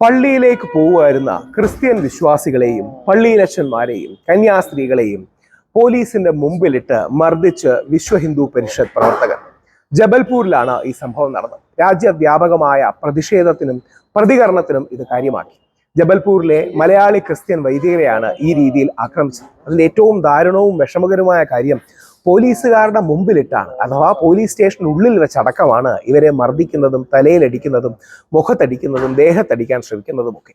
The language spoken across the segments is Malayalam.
പള്ളിയിലേക്ക് പോവുമായിരുന്ന ക്രിസ്ത്യൻ വിശ്വാസികളെയും പള്ളിയിലച്ചന്മാരെയും കന്യാസ്ത്രീകളെയും പോലീസിന്റെ മുമ്പിലിട്ട് മർദ്ദിച്ച് വിശ്വ ഹിന്ദു പരിഷത്ത് പ്രവർത്തകർ. ജബൽപൂരിലാണ് ഈ സംഭവം നടന്നത്. രാജ്യവ്യാപകമായ പ്രതിഷേധത്തിനും പ്രതികരണത്തിനും ഇത് കാര്യമാക്കി. ജബൽപൂരിലെ മലയാളി ക്രിസ്ത്യൻ വൈദികരെയാണ് ഈ രീതിയിൽ ആക്രമിച്ചത്. അതിൽ ഏറ്റവും ദാരുണവും വിഷമകരമായ കാര്യം പോലീസുകാരുടെ മുമ്പിലിട്ടാണ്, അഥവാ പോലീസ് സ്റ്റേഷനുള്ളിൽ വെച്ചടക്കമാണ് ഇവരെ മർദ്ദിക്കുന്നതും തലയിലടിക്കുന്നതും മുഖത്തടിക്കുന്നതും ദേഹത്തടിക്കാൻ ശ്രമിക്കുന്നതുമൊക്കെ.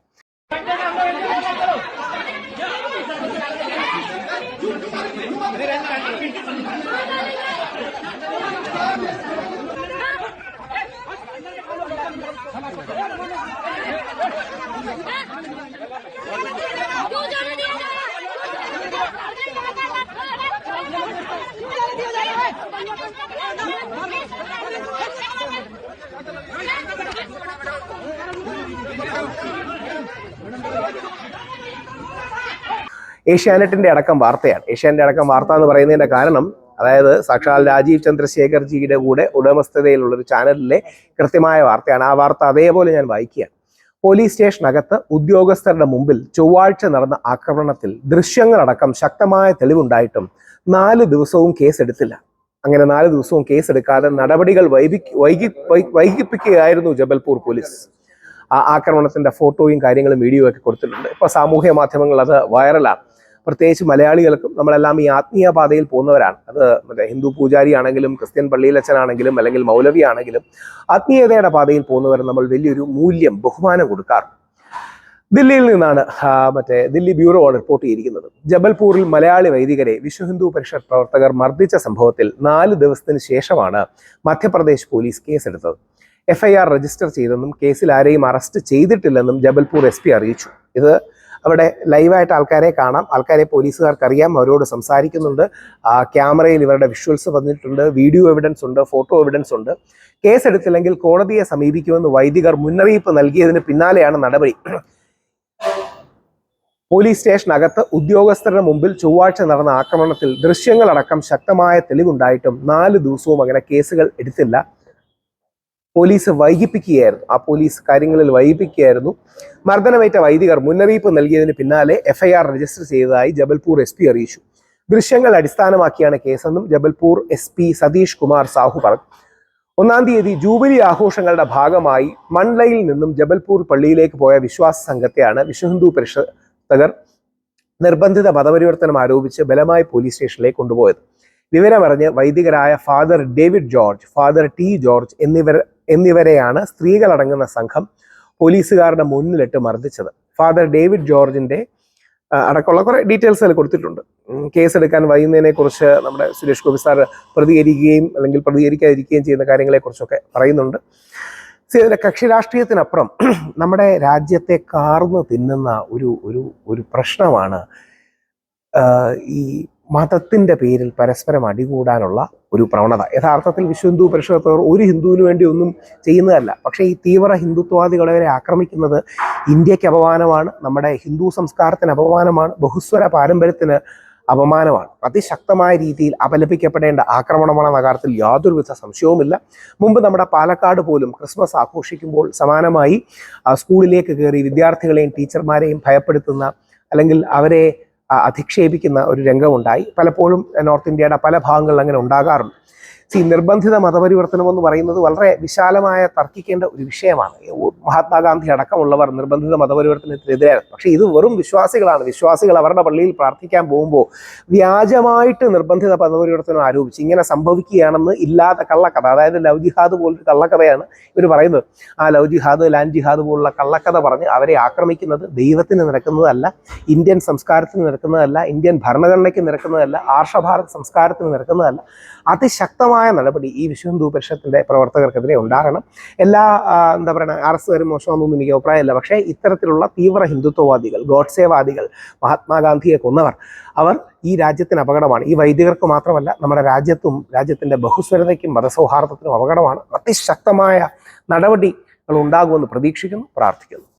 ഏഷ്യാനെറ്റിന്റെ അടക്കം വാർത്തയാണ്. ഏഷ്യാനെറ്റിന്റെ അടക്കം വാർത്ത എന്ന് പറയുന്നതിന്റെ കാരണം, അതായത് സാക്ഷാൽ രാജീവ് ചന്ദ്രശേഖർജിയുടെ കൂടെ ഉടമസ്ഥതയിലുള്ളൊരു ചാനലിലെ കൃത്യമായ വാർത്തയാണ്. ആ വാർത്ത അതേപോലെ ഞാൻ വായിക്കുകയാണ്. പോലീസ് സ്റ്റേഷനകത്ത് ഉദ്യോഗസ്ഥരുടെ മുമ്പിൽ ചൊവ്വാഴ്ച നടന്ന ആക്രമണത്തിൽ ദൃശ്യങ്ങളടക്കം ശക്തമായ തെളിവുണ്ടായിട്ടും 4 ദിവസവും കേസെടുത്തില്ല. അങ്ങനെ 4 ദിവസവും കേസെടുക്കാതെ നടപടികൾ വൈകിപ്പിക്കുകയായിരുന്നു ജബൽപൂർ പോലീസ്. ആ ആക്രമണത്തിന്റെ ഫോട്ടോയും കാര്യങ്ങളും വീഡിയോ ഒക്കെ കൊടുത്തിട്ടുണ്ട്. ഇപ്പൊ സാമൂഹ്യ മാധ്യമങ്ങൾ അത് വൈറലാണ്. പ്രത്യേകിച്ച് മലയാളികൾക്കും, നമ്മളെല്ലാം ഈ ആത്മീയ പാതയിൽ പോകുന്നവരാണ്. അത് ഹിന്ദു പൂജാരി ആണെങ്കിലും ക്രിസ്ത്യൻ പള്ളിയിലച്ചനാണെങ്കിലും അല്ലെങ്കിൽ മൗലവി ആണെങ്കിലും ആത്മീയതയുടെ പാതയിൽ പോകുന്നവർ നമ്മൾ വലിയൊരു മൂല്യം, ബഹുമാനം കൊടുക്കാറുണ്ട്. ദില്ലിയിൽ നിന്നാണ് ദില്ലി ബ്യൂറോ റിപ്പോർട്ട് ചെയ്തിരിക്കുന്നത്. ജബൽപൂരിൽ മലയാളി വൈദികരെ വിശ്വ ഹിന്ദു പരിഷത്ത് പ്രവർത്തകർ മർദ്ദിച്ച സംഭവത്തിൽ 4 ദിവസത്തിന് ശേഷമാണ് മധ്യപ്രദേശ് പോലീസ് കേസെടുത്തത്. FIR രജിസ്റ്റർ ചെയ്തെന്നും കേസിൽ ആരെയും അറസ്റ്റ് ചെയ്തിട്ടില്ലെന്നും ജബൽപൂർ SP അറിയിച്ചു. ഇത് അവിടെ ലൈവായിട്ട് ആൾക്കാരെ കാണാം, ആൾക്കാരെ പോലീസുകാർക്ക് അറിയാം, അവരോട് സംസാരിക്കുന്നുണ്ട്. ക്യാമറയിൽ ഇവരുടെ വിഷ്വൽസ് വന്നിട്ടുണ്ട്, വീഡിയോ എവിഡൻസ് ഉണ്ട്, ഫോട്ടോ എവിഡൻസ് ഉണ്ട്. കേസെടുത്തില്ലെങ്കിൽ കോടതിയെ സമീപിക്കുമെന്ന് വൈദികർ മുന്നറിയിപ്പ് നൽകിയതിന് പിന്നാലെയാണ് നടപടി. പോലീസ് സ്റ്റേഷനകത്ത് ഉദ്യോഗസ്ഥരുടെ മുമ്പിൽ ചൊവ്വാഴ്ച നടന്ന ആക്രമണത്തിൽ ദൃശ്യങ്ങളടക്കം ശക്തമായ തെളിവുണ്ടായിട്ടും 4 ദിവസവും അങ്ങനെ കേസുകൾ എടുത്തില്ല. പോലീസ് വൈകിപ്പിക്കുകയായിരുന്നു. ആ പോലീസ് കാര്യങ്ങളിൽ വൈകിപ്പിക്കുകയായിരുന്നു. മർദ്ദനമേറ്റ വൈദികർ മുന്നറിയിപ്പ് നൽകിയതിന് പിന്നാലെ FIR രജിസ്റ്റർ ചെയ്തതായി ജബൽപൂർ SP അറിയിച്ചു. ദൃശ്യങ്ങൾ അടിസ്ഥാനമാക്കിയാണ് കേസെന്നും ജബൽപൂർ SP സതീഷ് കുമാർ സാഹു പറഞ്ഞു. 1-ാം തീയതി ജൂബിലി ആഘോഷങ്ങളുടെ ഭാഗമായി മണ്ഡലയിൽ നിന്നും ജബൽപൂർ പള്ളിയിലേക്ക് പോയ വിശ്വാസ സംഘത്തെയാണ് വിശ്വ ഹിന്ദു പരിഷത്തകർ നിർബന്ധിത മതപരിവർത്തനം ആരോപിച്ച് ബലമായി പോലീസ് സ്റ്റേഷനിലേക്ക് കൊണ്ടുപോയത്. വിവരമറിഞ്ഞ് വൈദികരായ father David George, father T George എന്നിവരെയാണ് സ്ത്രീകളടങ്ങുന്ന സംഘം പോലീസുകാരുടെ മുന്നിലിട്ട് മർദ്ദിച്ചത്. ഫാദർ ഡേവിഡ് ജോർജിന്റെ അടക്കമുള്ള കുറെ ഡീറ്റെയിൽസ് അതിൽ കൊടുത്തിട്ടുണ്ട്. കേസെടുക്കാൻ വൈകുന്നതിനെ കുറിച്ച് നമ്മുടെ സുരേഷ് ഗോപി സാർ പ്രതികരിക്കുകയും അല്ലെങ്കിൽ പ്രതികരിക്കാതിരിക്കുകയും ചെയ്യുന്ന കാര്യങ്ങളെക്കുറിച്ചൊക്കെ പറയുന്നുണ്ട്. ഇതിന്റെ കക്ഷി രാഷ്ട്രീയത്തിനപ്പുറം നമ്മുടെ രാജ്യത്തെ കാർന്ന് തിന്നുന്ന ഒരു പ്രശ്നമാണ് ഈ മതത്തിന്റെ പേരിൽ പരസ്പരം അടികൂടാനുള്ള ഒരു പ്രവണത. യഥാർത്ഥത്തിൽ വിശ്വ ഹിന്ദു പരിഷത്ത് ഒരു ഹിന്ദുവിന് വേണ്ടി ഒന്നും ചെയ്യുന്നതല്ല. പക്ഷേ ഈ തീവ്ര ഹിന്ദുത്വവാദികളെ ആക്രമിക്കുന്നത് ഇന്ത്യക്ക് അപമാനമാണ്, നമ്മുടെ ഹിന്ദു സംസ്കാരത്തിന് അപമാനമാണ്, ബഹുസ്വര പാരമ്പര്യത്തിന് അപമാനമാണ്. അതിശക്തമായ രീതിയിൽ അപലപിക്കപ്പെടേണ്ട ആക്രമണമാണെന്ന കാര്യത്തിൽ യാതൊരുവിധ സംശയവുമില്ല. മുമ്പ് നമ്മുടെ പാലക്കാട് പോലും ക്രിസ്മസ് ആഘോഷിക്കുമ്പോൾ സമാനമായി സ്കൂളിലേക്ക് കയറി വിദ്യാർത്ഥികളെയും ടീച്ചർമാരെയും ഭയപ്പെടുത്തുന്ന അല്ലെങ്കിൽ അവരെ അധിക്ഷേപിക്കുന്ന ഒരു രംഗമുണ്ടായി. പലപ്പോഴും നോർത്ത് ഇന്ത്യയുടെ പല ഭാഗങ്ങളിൽ അങ്ങനെ ഉണ്ടാകാറുണ്ട്. നിർബന്ധിത മതപരിവർത്തനം എന്ന് പറയുന്നത് വളരെ വിശാലമായ തർക്കിക്കേണ്ട ഒരു വിഷയമാണ്. മഹാത്മാഗാന്ധി അടക്കമുള്ളവർ നിർബന്ധിത മതപരിവർത്തനത്തിനെതിരാണ്. പക്ഷേ ഇത് വെറും വിശ്വാസികളാണ്. വിശ്വാസികൾ അവരുടെ പള്ളിയിൽ പ്രാർത്ഥിക്കാൻ പോകുമ്പോൾ വ്യാജമായിട്ട് നിർബന്ധിത മതപരിവർത്തനം ആരോപിച്ച് ഇങ്ങനെ സംഭവിക്കുകയാണെന്ന് ഇല്ലാത്ത കള്ളക്കഥ, അതായത് ലവ് ജിഹാദ് പോലൊരു കള്ളക്കഥയാണ് ഇവർ പറയുന്നത്. ആ ലവ് ജിഹാദ്, ലാൻഡ് ജിഹാദ് പോലുള്ള കള്ളക്കഥ പറഞ്ഞ് അവരെ ആക്രമിക്കുന്നത് ദൈവത്തിന് നിരക്കുന്നതല്ല, ഇന്ത്യൻ സംസ്കാരത്തിന് നിരക്കുന്നതല്ല, ഇന്ത്യൻ ഭരണഘടനയ്ക്ക് നിരക്കുന്നതല്ല, ആർഷഭാരത് സംസ്കാരത്തിന് നിരക്കുന്നതല്ല. അതിശക്തമായ നടപടി ഈ വിശ്വ ഹിന്ദു പരിഷത്തിന്റെ പ്രവർത്തകർക്കെതിരെ ഉണ്ടാകണം. എല്ലാ എന്താ പറയുക, RSകാരും മോശമാണെന്നൊന്നും എനിക്ക് അഭിപ്രായമില്ല. പക്ഷേ ഇത്തരത്തിലുള്ള തീവ്ര ഹിന്ദുത്വവാദികൾ, ഗോഡ്സേവാദികൾ, മഹാത്മാഗാന്ധിയെ കൊന്നവർ, അവർ ഈ രാജ്യത്തിന് അപകടമാണ്. ഈ വൈദികർക്ക് മാത്രമല്ല, നമ്മുടെ രാജ്യത്തും രാജ്യത്തിന്റെ ബഹുസ്വരതയ്ക്കും മതസൗഹാർദ്ദത്തിനും അപകടമാണ്. അതിശക്തമായ നടപടികൾ ഉണ്ടാകുമെന്ന് പ്രതീക്ഷിക്കുന്നു, പ്രാർത്ഥിക്കുന്നു.